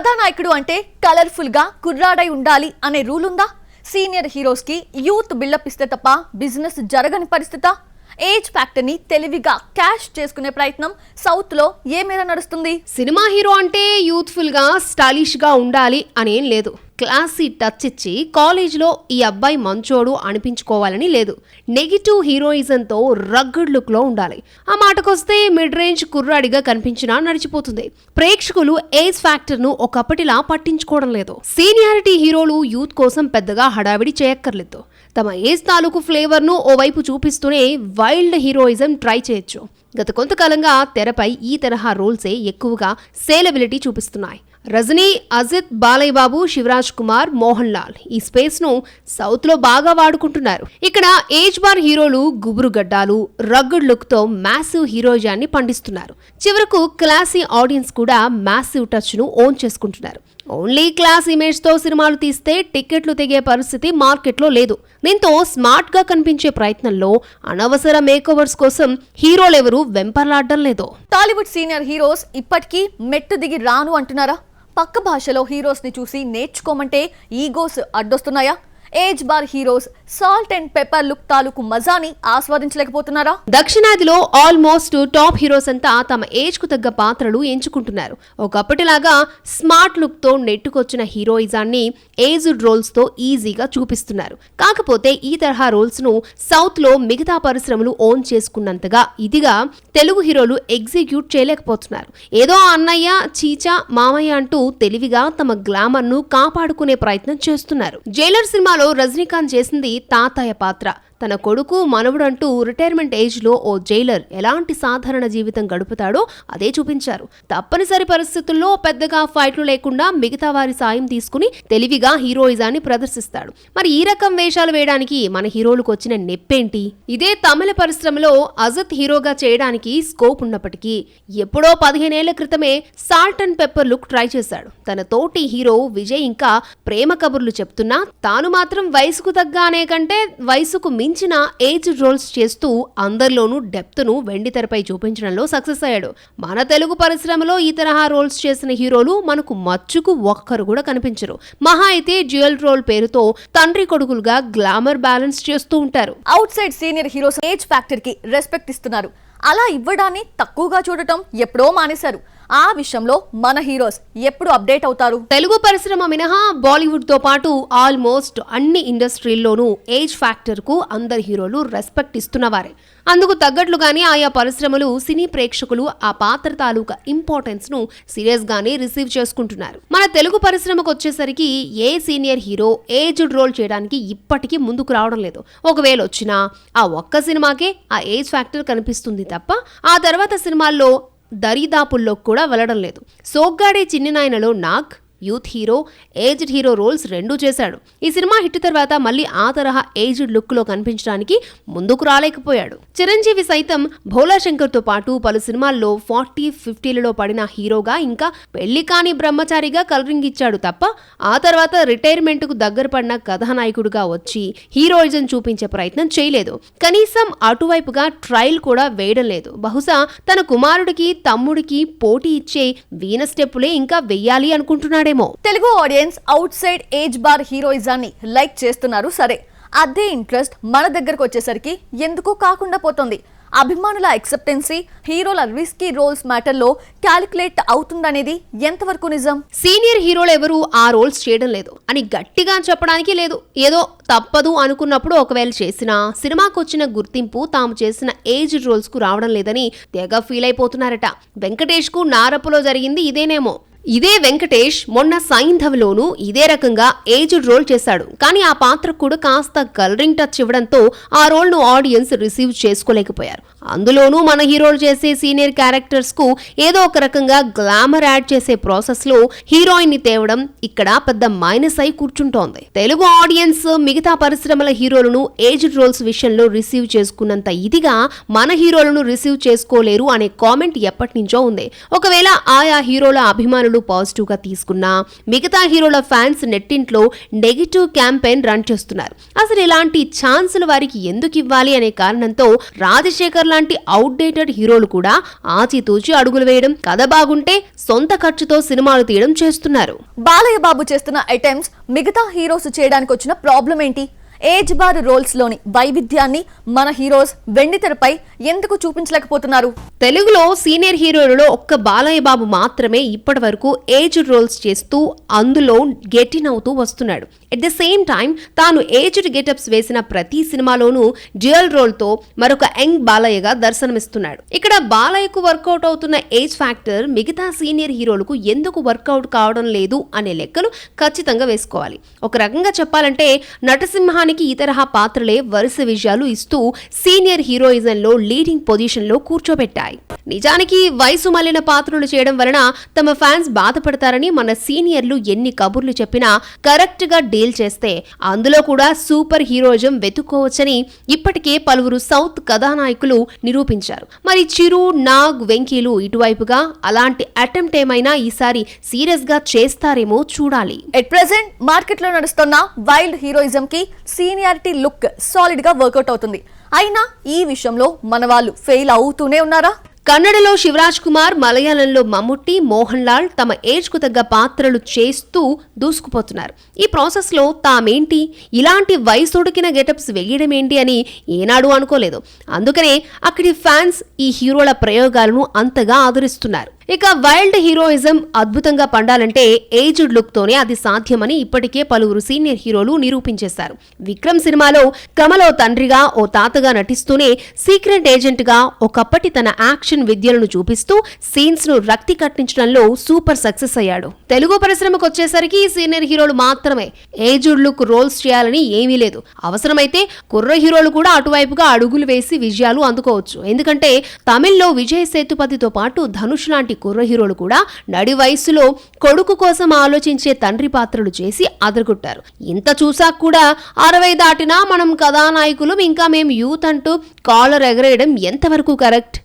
కథానాయకుడు అంటే కలర్ఫుల్ గా కుర్రాడై ఉండాలి అనే రూల్ ఉందా? సీనియర్ హీరోస్ కి యూత్ బిల్డప్ ఇస్తే తప్ప బిజినెస్ జరగని పరిస్థితా? ఏజ్ ఫ్యాక్టర్ ని తెలివిగా క్యాష్ చేసుకునే ప్రయత్నం సౌత్ లో ఏ మేర నడుస్తుంది? సినిమా హీరో అంటే యూత్ఫుల్ గా స్టైలిష్ గా ఉండాలి అనేం లేదు. క్లాసీ టచ్ ఇచ్చి కాలేజ్లో ఈ అబ్బాయి మంచోడు అనిపించుకోవాలని లేదు. నెగిటివ్ హీరోయిజంతో రగ్గడ్ లుక్ లో ఉండాలి. ఆ మాటకొస్తే మిడ్ రేంజ్ కుర్రాడిగా కనిపించినా నడిచిపోతుంది. ప్రేక్షకులు ఏజ్ ఫ్యాక్టర్ ను ఒకప్పటిలా పట్టించుకోవడం లేదు. సీనియారిటీ హీరోలు యూత్ కోసం పెద్దగా హడావిడి చేయక్కర్లేదు. తమ ఏజ్ తాలూకు ఫ్లేవర్ ను ఓవైపు చూపిస్తూనే వైల్డ్ హీరోయిజం ట్రై చేయొచ్చు. గత కొంతకాలంగా తెరపై ఈ తరహా రోల్సే ఎక్కువగా సేలబిలిటీ చూపిస్తున్నాయి. రజనీ, అజిత్, బాలయ్య బాబు, శివరాజ్ కుమార్, మోహన్ లాల్ ఈ స్పేస్ ను సౌత్ లో బాగా వాడుకుంటున్నారు. ఇక్కడ ఏజ్ బార్ హీరోలు గుబురు గడ్డాలు, రగ్గడ్ లుక్ తో మ్యాసివ్ హీరోయిజాన్ని పండిస్తున్నారు. చివరకు క్లాసీ ఆడియన్స్ కూడా మ్యాసివ్ టచ్ ను ఓన్ చేసుకుంటున్నారు. ఓన్లీ క్లాస్ ఇమేజ్ తో సినిమాలు తీస్తే టికెట్లు తెగే పరిస్థితి మార్కెట్లో లేదు. దీంతో స్మార్ట్ గా కనిపించే ప్రయత్నంలో అనవసర మేకోవర్స్ కోసం హీరోలెవరూ వెంపర్లాడడం లేదు. టాలీవుడ్ సీనియర్ హీరోస్ ఇప్పటికీ మెట్టు దిగి రాను అంటున్నారా? పక్క భాషలో హీరోస్ ని చూసి నేర్చుకోమంటే ఈగోస్ అడ్డొస్తున్నాయా? Age bar heroes salt and pepper look తాలూకు మజాని ఆస్వాదించలేకపోతున్నారా? దక్షిణాదిలో ఆల్మోస్ట్ టాప్ హీరోస్ అంతా తమ ఏజ్ కు తగ్గ పాత్రలు ఎంచుకుంటున్నారు. ఒకప్పటిలాగా స్మార్ట్ లుక్ తో నెట్టుకొచ్చిన హీరోయిజాన్ని ఏజ్డ్ రోల్స్ తో ఈజీగా చూపిస్తున్నారు. కాకపోతే ఈ తరహా రోల్స్ ను సౌత్ లో మిగతా పరిశ్రమలు ఓన్ చేసుకున్నంతగా ఇదిగా తెలుగు హీరోలు ఎగ్జిక్యూట్ చేయలేకపోతున్నారు. ఏదో అన్నయ్య, చీచా, మామయ్య అంటూ తెలివిగా తమ గ్లామర్ ను కాపాడుకునే ప్రయత్నం చేస్తున్నారు. జైలర్ సినిమాలో రజనీకాంత్ చేసింది తాతయ్య పాత్ర. తన కొడుకు, మనవుడు అంటూ రిటైర్మెంట్ ఏజ్ లో ఓ జైలర్ ఎలాంటి సాధారణ జీవితం గడుపుతాడో అదే చూపించారు. తప్పనిసరి పరిస్థితుల్లో పెద్దగా ఫైట్లు లేకుండా మిగతా వారి సాయం తీసుకుని తెలివిగా హీరోయిజాన్ని ప్రదర్శిస్తాడు. మరి ఈ రకం వేషాలు వేయడానికి మన హీరోలకు వచ్చిన నెప్పేంటి? ఇదే తమిళ పరిశ్రమలో అజిత్ హీరోగా చేయడానికి స్కోప్ ఉన్నప్పటికీ ఎప్పుడో 15 ఏళ్ల క్రితమే salt and pepper look try చేశాడు. తన తోటి హీరో విజయ్ ఇంకా ప్రేమ కబుర్లు చెప్తున్నా తాను మాత్రం వయసుకు తగ్గానే కంటే వయసుకు మించిన ఏజ్ రోల్స్ చేస్తూ అందరిలోనూ డెప్త్ ను వెండి తెరపై చూపించడంలో సక్సెస్ అయ్యాడు. మన తెలుగు పరిశ్రమలో ఈ తరహా రోల్స్ చేసిన హీరోలు మనకు మచ్చుకు ఒక్కరు కూడా కనిపించరు. మహా అయితే డ్యూయల్ రోల్ పేరుతో తండ్రి కొడుకులుగా గ్లామర్ బ్యాలెన్స్ చేస్తూ ఉంటారు. Out side senior heroes age factor కి రెస్పెక్ట్ ఇస్తున్నారు. అలా ఇవ్వడాన్ని తక్కువగా చూడటం ఎప్పుడో మానేశారు. ఆ విషయంలో మన హీరోస్ ఎప్పుడు అప్డేట్ అవుతారు? తెలుగు పరిశ్రమ మినహా బాలీవుడ్ తో పాటు ఆల్మోస్ట్ అన్ని ఇండస్ట్రీల్లోనూ ఏజ్ ఫ్యాక్టర్ కు అందరి హీరోలు రెస్పెక్ట్ ఇస్తున్నవారే. అందుకు తగ్గట్లుగానే ఆయా పరిశ్రమలు సినీ ప్రేక్షకులు ఆ పాత్ర తాలూకా ఇంపార్టెన్స్ ను సీరియస్ గానే రిసీవ్ చేసుకుంటున్నారు. మన తెలుగు పరిశ్రమకు వచ్చేసరికి a senior hero aged role చేయడానికి ఇప్పటికీ ముందుకు రావడం లేదు. ఒకవేళ వచ్చినా ఆ ఒక్క సినిమాకే ఆ ఏజ్ ఫ్యాక్టర్ కనిపిస్తుంది తప్ప ఆ తర్వాత సినిమాల్లో దరిదాపుల్లో కూడా వెళ్ళడం లేదు. సోగ్గాడే చిన్ని నాయనలో Nag youth hero, aged hero roles రెండూ చేశాడు. ఈ సినిమా హిట్ తర్వాత మళ్ళీ ఆ తరహా ఏజ్డ్ లుక్ లో కనిపించడానికి ముందుకు రాలేకపోయాడు. చిరంజీవి సైతం భోలా శంకర్ తో పాటు పలు సినిమాల్లో 40-50లలో పడిన హీరోగా ఇంకా పెళ్లి కాని బ్రహ్మచారిగా కలరింగ్ ఇచ్చాడు తప్ప ఆ తర్వాత రిటైర్మెంట్ కు దగ్గర పడిన కథానాయకుడిగా వచ్చి హీరోయిజం చూపించే ప్రయత్నం చేయలేదు. కనీసం అటువైపుగా ట్రయల్ కూడా వేయడం లేదు. బహుశా తన కుమారుడికి, తమ్ముడికి పోటీ ఇచ్చే వీణ స్టెప్పులే ఇంకా వెయ్యాలి అనుకుంటున్నాడే. Telugu audience outside age bar హీరోయిజాన్ని లైక్ చేస్తున్నారు. సరే, అదే ఇంట్రెస్ట్ మన దగ్గరకు వచ్చేసరికి ఎందుకో కాకుండా పోతుంది. అభిమానుల ఎక్సెప్టెన్సీ హీరోల రిస్కీ రోల్స్ మ్యాటర్ లో క్యాలిక్యులేట్ అవుతుందనేది ఎంతవరకు నిజం? సీనియర్ హీరోలు ఎవరు ఆ రోల్స్ చేయడం లేదు అని గట్టిగా చెప్పడానికి లేదు. ఏదో తప్పదు అనుకున్నప్పుడు ఒకవేళ చేసినా సినిమాకు వచ్చిన గుర్తింపు తాము చేసిన ఏజ్ రోల్స్ కు రావడం లేదని తెగ ఫీల్ అయిపోతున్నారట. వెంకటేష్ కు నారపులో జరిగింది ఇదేనేమో. ఇదే వెంకటేష్ మొన్న సైంధవ్లోనూ ఇదే రకంగా ఏజ్డ్ రోల్ చేశాడు. కానీ ఆ పాత్రకు కూడా కాస్త కలరింగ్ టచ్ ఇవ్వడంతో ఆ రోల్ ను ఆడియన్స్ రిసీవ్ చేసుకోలేకపోయారు. అందులోనూ మన హీరోలు చేసే సీనియర్ క్యారెక్టర్స్ కు ఏదో ఒక రకంగా గ్లామర్ యాడ్ చేసే ప్రాసెస్ లో హీరోయిన్ ని తేవడం ఇక్కడ పెద్ద మైనస్ అయి కూర్చుంటోంది. తెలుగు ఆడియన్స్ మిగతా పరిశ్రమల హీరోలను ఏజ్డ్ రోల్స్ విషయంలో రిసీవ్ చేసుకున్నంత ఇదిగా మన హీరోలను రిసీవ్ చేసుకోలేరు అనే కామెంట్ ఎప్పటి నుంచో ఉంది. ఒకవేళ ఆయా హీరోల అభిమానులు పాత్రలు పాజిటివ్ గా తీసుకున్నా మిగతా హీరోల ఫ్యాన్స్ నెట్టింట్లో నెగిటివ్ క్యాంపెయిన్ రన్ చేస్తున్నారు. అసలు ఇలాంటి ఛాన్సులు వారికి ఎందుకు ఇవ్వాలి అనే కారణంతో రాజశేఖర్ లాంటి అవుట్డేటెడ్ హీరోలు కూడా ఆచితూచి అడుగులు వేయడం, కథ బాగుంటే సొంత ఖర్చుతో సినిమాలు తీయడం చేస్తున్నారు. బాలయ్య బాబు చేస్తున్న అటెంప్ట్స్ మిగతా హీరోస్ చేయడానికి వచ్చిన ప్రాబ్లం ఏంటి? ఏజ్ బార్ రోల్స్ లోని వైవిధ్యాన్ని మన హీరోస్ వెండితెరపై ఎందుకు చూపించలేకపోతున్నారు? తెలుగులో సీనియర్ హీరోలలో ఒక్క బాలయ్య బాబు మాత్రమే ఇప్పటి వరకు ఏజ్డ్ రోల్స్ చేస్తూ అందులో గెటిన్ అవుతూ వస్తున్నాడు. ఎట్ ద సేమ్ టైం తాను ఏజ్డ్ గెటప్స్ వేసిన ప్రతి సినిమాలోనూ డ్యూయల్ రోల్ తో మరొక యంగ్ బాలయ్యగా దర్శనమిస్తున్నాడు. ఇక్కడ బాలయ్యకు వర్కౌట్ అవుతున్న ఏజ్ ఫ్యాక్టర్ మిగతా సీనియర్ హీరోలకు ఎందుకు వర్కౌట్ కావడం లేదు అనే లెక్కలు ఖచ్చితంగా వేసుకోవాలి. ఒక రకంగా చెప్పాలంటే నటసింహానికి ఈ తరహా పాత్రలే వరుస విజయాలు ఇస్తూ సీనియర్ హీరోయిజంలో లీడింగ్ పొజిషన్ లో కూర్చోబెట్టాయి. నిజానికి వయసు మళ్లిన పాత్రలు చేయడం వలన తమ ఫ్యాన్స్ బాధపడతారని మన సీనియర్లు ఎన్ని కబుర్లు చెప్పినా కరెక్ట్ గా డీల్ చేస్తే అందులో కూడా సూపర్ హీరోయిజం వెతుక్కోవచ్చని ఇప్పటికే పలువురు సౌత్ కథానాయకులు నిరూపించారు. మరి చిరు, నాగ్, వెంకీలు ఇటువైపుగా అలాంటి అటెంప్ట్ ఏమైనా ఈసారి సీరియస్ గా చేస్తారేమో చూడాలి. ఎట్ ప్రెసెంట్ మార్కెట్ లో నడుస్తున్న వైల్డ్ హీరోయిజం కి సీనియారిటీ లుక్ సాలిడ్ గా వర్కౌట్ అవుతుంది. అయినా ఈ విషయంలో మన వాళ్ళు ఫెయిల్ అవుతూనే ఉన్నారా? కన్నడలో శివరాజ్ కుమార్, మలయాళంలో మమ్ముట్టి, మోహన్ లాల్ తమ ఏజ్ కు తగ్గ పాత్రలు చేస్తూ దూసుకుపోతున్నారు. ఈ ప్రాసెస్ లో తామేంటి ఇలాంటి వయసొడికిన గెటప్స్ వేయడమేంటి అని ఏనాడు అనుకోలేదు. అందుకనే అక్కడి ఫ్యాన్స్ ఈ హీరోల ప్రయోగాలను అంతగా ఆదరిస్తున్నారు. ఇక వైల్డ్ హీరోయిజం అద్భుతంగా పండాలంటే ఏజ్డ్ లుక్ తోనే అది సాధ్యమని ఇప్పటికే పలువురు సీనియర్ హీరోలు నిరూపించేశారు. విక్రమ్ సినిమాలో కమల్ ఓ తండ్రిగా, ఓ తాతగా నటిస్తూనే సీక్రెట్ ఏజెంట్ గా ఒకప్పటి తన యాక్షన్ విద్యలను చూపిస్తూ సీన్స్ ను రక్తి కట్టించడంలో సూపర్ సక్సెస్ అయ్యాడు. తెలుగు పరిశ్రమకు వచ్చేసరికి సీనియర్ హీరోలు మాత్రమే ఏజ్డ్ లుక్ రోల్స్ చేయాలని ఏమీ లేదు. అవసరమైతే కుర్ర హీరోలు కూడా అటువైపుగా అడుగులు వేసి విజయాలు అందుకోవచ్చు. ఎందుకంటే తమిళ్లో విజయ్ సేతుపతితో పాటు ధనుష్ లాంటి కుర్ర హీరోలు కూడా నడి వయసులో కొడుకు కోసం ఆలోచించే తండ్రి పాత్రలు చేసి అదరగొట్టారు. ఇంత చూసాక కూడా 60 దాటినా మనం కథానాయకులు ఇంకా మేం యూత్ అంటూ కాలర్ ఎగరేయడం ఎంతవరకు కరెక్ట్?